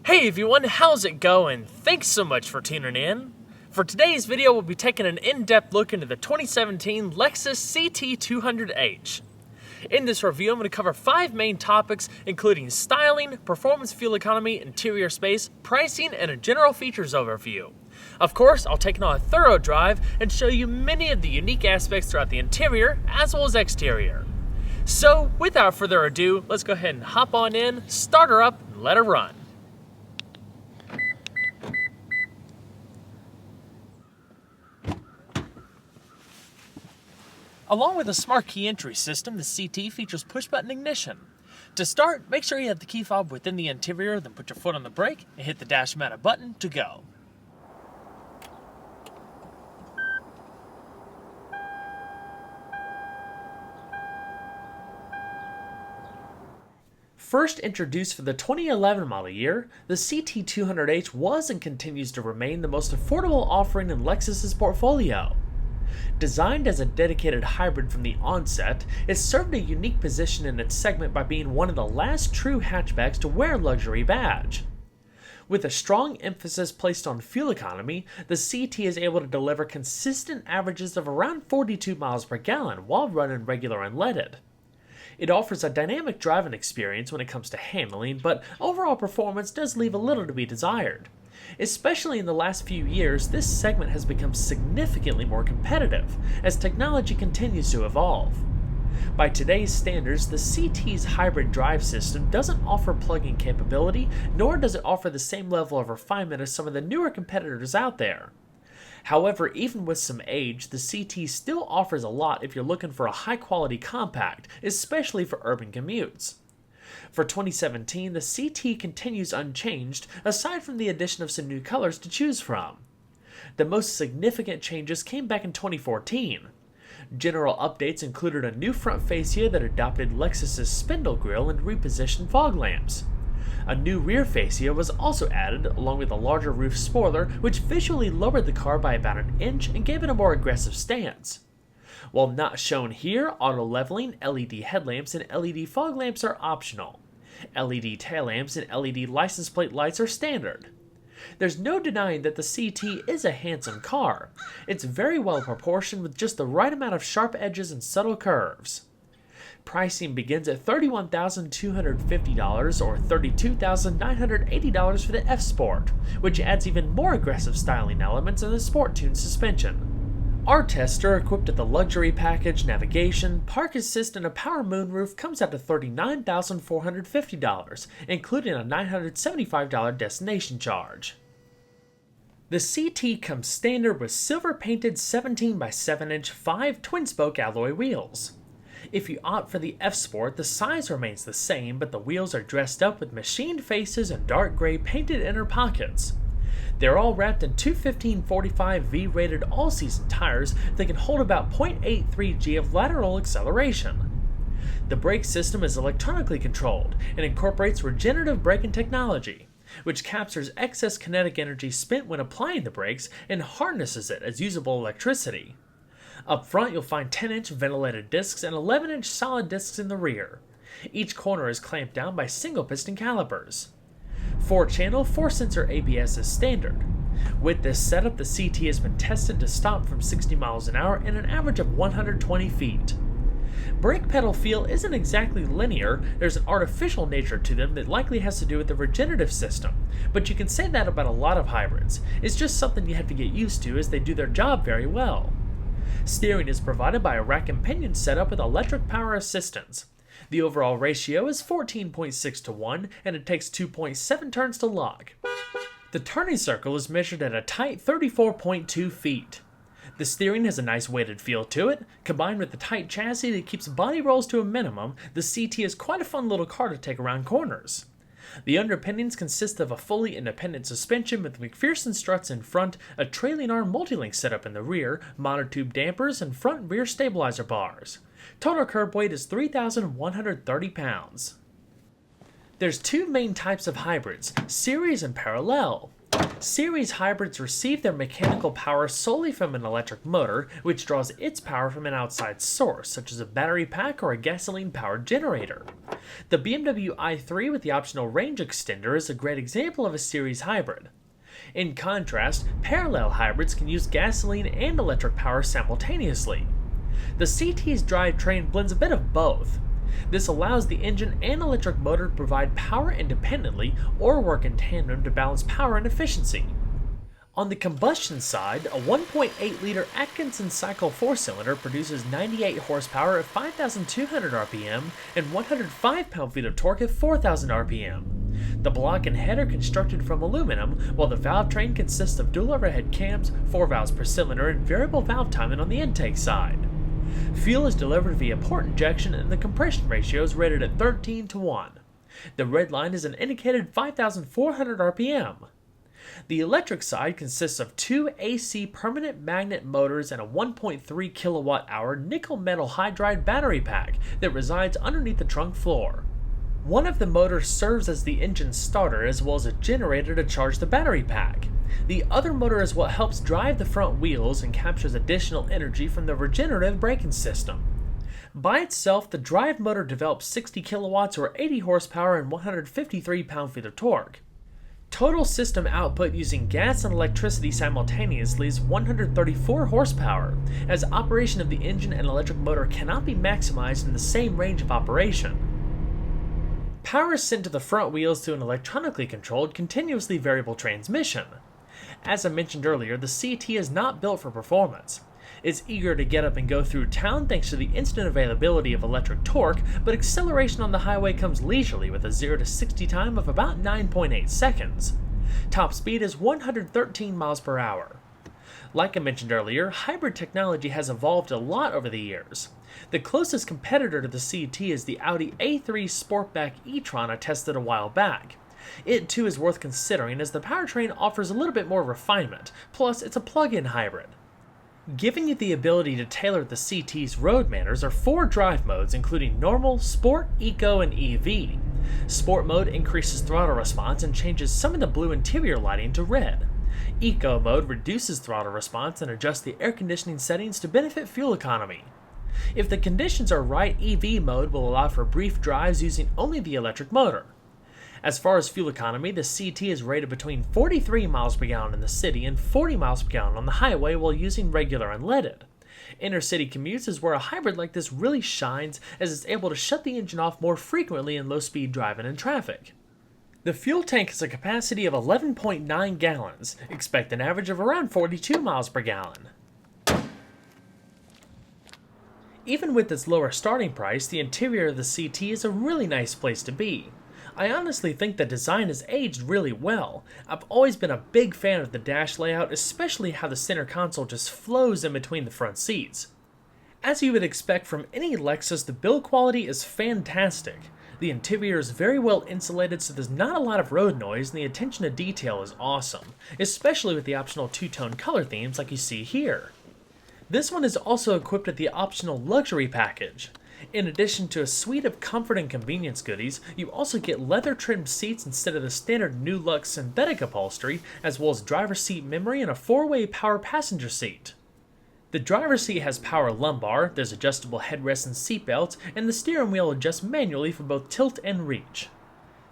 Hey everyone, how's it going? Thanks so much for tuning in. For today's video, we'll be taking an in-depth look into the 2017 Lexus CT200h. In this review, I'm going to cover 5 main topics, including styling, performance, fuel economy, interior space, pricing, and a general features overview. Of course, I'll take it on a thorough drive and show you many of the unique aspects throughout the interior as well as exterior. So, without further ado, let's go ahead and hop on in, start her up, and let her run. Along with a smart key entry system, the CT features push-button ignition. To start, make sure you have the key fob within the interior, then put your foot on the brake and hit the dash mounted button to go. First introduced for the 2011 model year, the CT200h was and continues to remain the most affordable offering in Lexus's portfolio. Designed as a dedicated hybrid from the onset, it served a unique position in its segment by being one of the last true hatchbacks to wear a luxury badge. With a strong emphasis placed on fuel economy, the CT is able to deliver consistent averages of around 42 miles per gallon while running regular unleaded. It offers a dynamic driving experience when it comes to handling, but overall performance does leave a little to be desired. Especially in the last few years, this segment has become significantly more competitive as technology continues to evolve. By today's standards, the CT's hybrid drive system doesn't offer plug-in capability, nor does it offer the same level of refinement as some of the newer competitors out there. However, even with some age, the CT still offers a lot if you're looking for a high-quality compact, especially for urban commutes. For 2017, the CT continues unchanged, aside from the addition of some new colors to choose from. The most significant changes came back in 2014. General updates included a new front fascia that adopted Lexus's spindle grille and repositioned fog lamps. A new rear fascia was also added, along with a larger roof spoiler, which visually lowered the car by about an inch and gave it a more aggressive stance. While not shown here, auto leveling, LED headlamps, and LED fog lamps are optional. LED tail lamps and LED license plate lights are standard. There's no denying that the CT is a handsome car. It's very well proportioned with just the right amount of sharp edges and subtle curves. Pricing begins at $31,250 or $32,980 for the F-Sport, which adds even more aggressive styling elements and a sport-tuned suspension. Our tester, equipped with the luxury package, navigation, park assist, and a power moonroof, comes out to $39,450, including a $975 destination charge. The CT comes standard with silver-painted 17x7-inch 5 twin-spoke alloy wheels. If you opt for the F-Sport, the size remains the same, but the wheels are dressed up with machined faces and dark gray painted inner pockets. They're all wrapped in 215/45 V-rated all-season tires that can hold about 0.83 G of lateral acceleration. The brake system is electronically controlled and incorporates regenerative braking technology, which captures excess kinetic energy spent when applying the brakes and harnesses it as usable electricity. Up front, you'll find 10-inch ventilated discs and 11-inch solid discs in the rear. Each corner is clamped down by single-piston calipers. 4-channel, 4-sensor ABS is standard. With this setup, the CT has been tested to stop from 60 miles an hour in an average of 120 feet. Brake pedal feel isn't exactly linear. There's an artificial nature to them that likely has to do with the regenerative system, but you can say that about a lot of hybrids. It's just something you have to get used to as they do their job very well. Steering is provided by a rack and pinion setup with electric power assistance. The overall ratio is 14.6 to 1, and it takes 2.7 turns to lock. The turning circle is measured at a tight 34.2 feet. The steering has a nice weighted feel to it. Combined with the tight chassis that keeps body rolls to a minimum, the CT is quite a fun little car to take around corners. The underpinnings consist of a fully independent suspension with McPherson struts in front, a trailing arm multi-link setup in the rear, monotube dampers, and front and rear stabilizer bars. Total curb weight is 3,130 pounds. There's 2 main types of hybrids, series and parallel. Series hybrids receive their mechanical power solely from an electric motor, which draws its power from an outside source, such as a battery pack or a gasoline-powered generator. The BMW i3 with the optional range extender is a great example of a series hybrid. In contrast, parallel hybrids can use gasoline and electric power simultaneously. The CT's drivetrain blends a bit of both. This allows the engine and electric motor to provide power independently or work in tandem to balance power and efficiency. On the combustion side, a 1.8-liter Atkinson cycle 4-cylinder produces 98 horsepower at 5,200 RPM and 105 pound-feet of torque at 4,000 RPM. The block and head are constructed from aluminum, while the valve train consists of dual overhead cams, 4 valves per cylinder, and variable valve timing on the intake side. Fuel is delivered via port injection and the compression ratio is rated at 13:1. The red line is an indicated 5,400 RPM. The electric side consists of 2 AC permanent magnet motors and a 1.3 kilowatt-hour nickel metal hydride battery pack that resides underneath the trunk floor. One of the motors serves as the engine starter as well as a generator to charge the battery pack. The other motor is what helps drive the front wheels and captures additional energy from the regenerative braking system. By itself, the drive motor develops 60 kilowatts or 80 horsepower and 153 pound-feet of torque. Total system output using gas and electricity simultaneously is 134 horsepower, as operation of the engine and electric motor cannot be maximized in the same range of operation. Power is sent to the front wheels through an electronically controlled, continuously variable transmission. As I mentioned earlier, the CT is not built for performance. It's eager to get up and go through town thanks to the instant availability of electric torque, but acceleration on the highway comes leisurely with a 0 to 60 time of about 9.8 seconds. Top speed is 113 miles per hour. Like I mentioned earlier, hybrid technology has evolved a lot over the years. The closest competitor to the CT is the Audi A3 Sportback e-tron I tested a while back. It too is worth considering as the powertrain offers a little bit more refinement, plus it's a plug-in hybrid. Giving you the ability to tailor the CT's road manners are 4 drive modes including Normal, Sport, Eco, and EV. Sport mode increases throttle response and changes some of the blue interior lighting to red. Eco mode reduces throttle response and adjusts the air conditioning settings to benefit fuel economy. If the conditions are right, EV mode will allow for brief drives using only the electric motor. As far as fuel economy, the CT is rated between 43 miles per gallon in the city and 40 miles per gallon on the highway while using regular unleaded. Inner-city commutes is where a hybrid like this really shines as it's able to shut the engine off more frequently in low-speed driving and traffic. The fuel tank has a capacity of 11.9 gallons. Expect an average of around 42 miles per gallon. Even with its lower starting price, the interior of the CT is a really nice place to be. I honestly think the design has aged really well. I've always been a big fan of the dash layout, especially how the center console just flows in between the front seats. As you would expect from any Lexus, the build quality is fantastic. The interior is very well insulated so there's not a lot of road noise and the attention to detail is awesome, especially with the optional two-tone color themes like you see here. This one is also equipped with the optional luxury package. In addition to a suite of comfort and convenience goodies, you also get leather-trimmed seats instead of the standard New Luxe synthetic upholstery, as well as driver's seat memory and a 4-way power passenger seat. The driver's seat has power lumbar, there's adjustable headrests and seatbelts, and the steering wheel adjusts manually for both tilt and reach.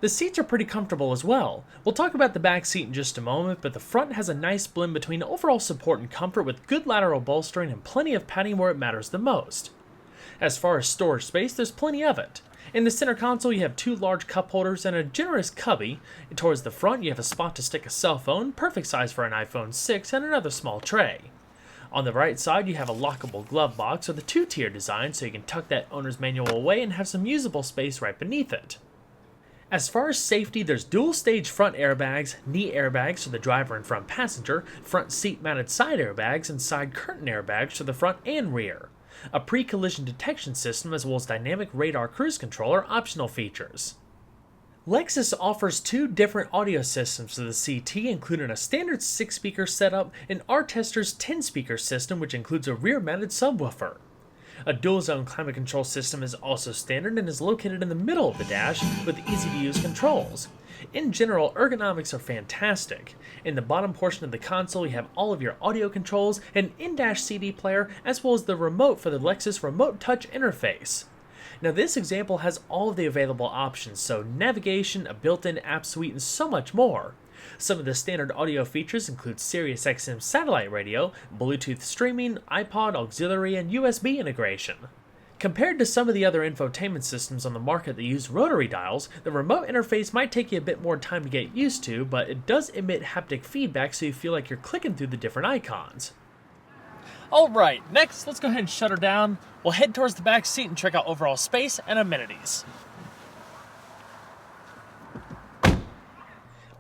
The seats are pretty comfortable as well. We'll talk about the back seat in just a moment, but the front has a nice blend between overall support and comfort with good lateral bolstering and plenty of padding where it matters the most. As far as storage space, there's plenty of it. In the center console, you have 2 large cup holders and a generous cubby. Towards the front, you have a spot to stick a cell phone, perfect size for an iPhone 6, and another small tray. On the right side, you have a lockable glove box with a 2-tier design so you can tuck that owner's manual away and have some usable space right beneath it. As far as safety, there's dual-stage front airbags, knee airbags for the driver and front passenger, front seat-mounted side airbags, and side curtain airbags for the front and rear. A pre-collision detection system as well as dynamic radar cruise control are optional features. Lexus offers 2 different audio systems to the CT, including a standard 6-speaker setup and our tester's 10-speaker system, which includes a rear-mounted subwoofer. A dual-zone climate control system is also standard and is located in the middle of the dash with easy-to-use controls. In general, ergonomics are fantastic. In the bottom portion of the console, you have all of your audio controls, an in-dash CD player, as well as the remote for the Lexus Remote Touch interface. Now this example has all of the available options, so navigation, a built-in app suite, and so much more. Some of the standard audio features include Sirius XM satellite radio, Bluetooth streaming, iPod auxiliary, and USB integration. Compared to some of the other infotainment systems on the market that use rotary dials, the remote interface might take you a bit more time to get used to, but it does emit haptic feedback so you feel like you're clicking through the different icons. Alright, next let's go ahead and shut her down. We'll head towards the back seat and check out overall space and amenities.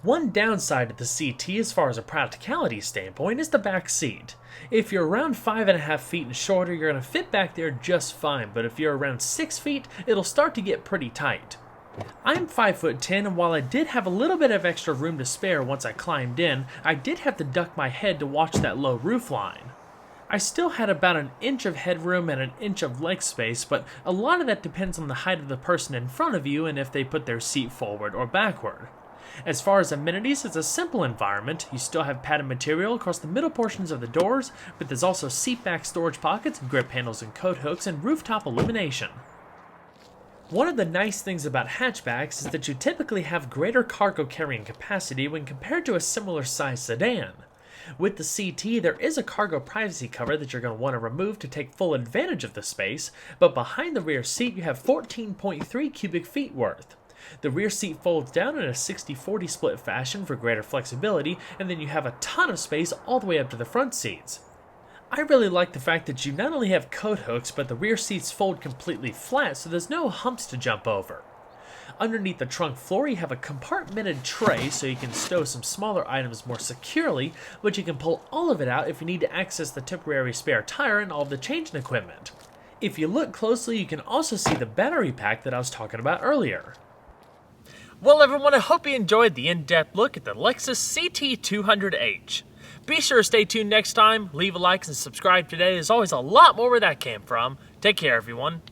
One downside of the CT as far as a practicality standpoint is the back seat. If you're around 5.5 feet and shorter, you're going to fit back there just fine, but if you're around 6 feet, it'll start to get pretty tight. I'm 5'10", and while I did have a little bit of extra room to spare once I climbed in, I did have to duck my head to watch that low roof line. I still had about an inch of headroom and an inch of leg space, but a lot of that depends on the height of the person in front of you and if they put their seat forward or backward. As far as amenities, it's a simple environment. You still have padded material across the middle portions of the doors, but there's also seat back storage pockets, grip handles and coat hooks, and rooftop illumination. One of the nice things about hatchbacks is that you typically have greater cargo carrying capacity when compared to a similar size sedan. With the CT, there is a cargo privacy cover that you're going to want to remove to take full advantage of the space, but behind the rear seat you have 14.3 cubic feet worth. The rear seat folds down in a 60-40 split fashion for greater flexibility, and then you have a ton of space all the way up to the front seats. I really like the fact that you not only have coat hooks, but the rear seats fold completely flat so there's no humps to jump over. Underneath the trunk floor you have a compartmented tray so you can stow some smaller items more securely, but you can pull all of it out if you need to access the temporary spare tire and all of the changing equipment. If you look closely, you can also see the battery pack that I was talking about earlier. Well everyone, I hope you enjoyed the in-depth look at the Lexus CT200h. Be sure to stay tuned next time, leave a like and subscribe today. There's always a lot more where that came from. Take care everyone.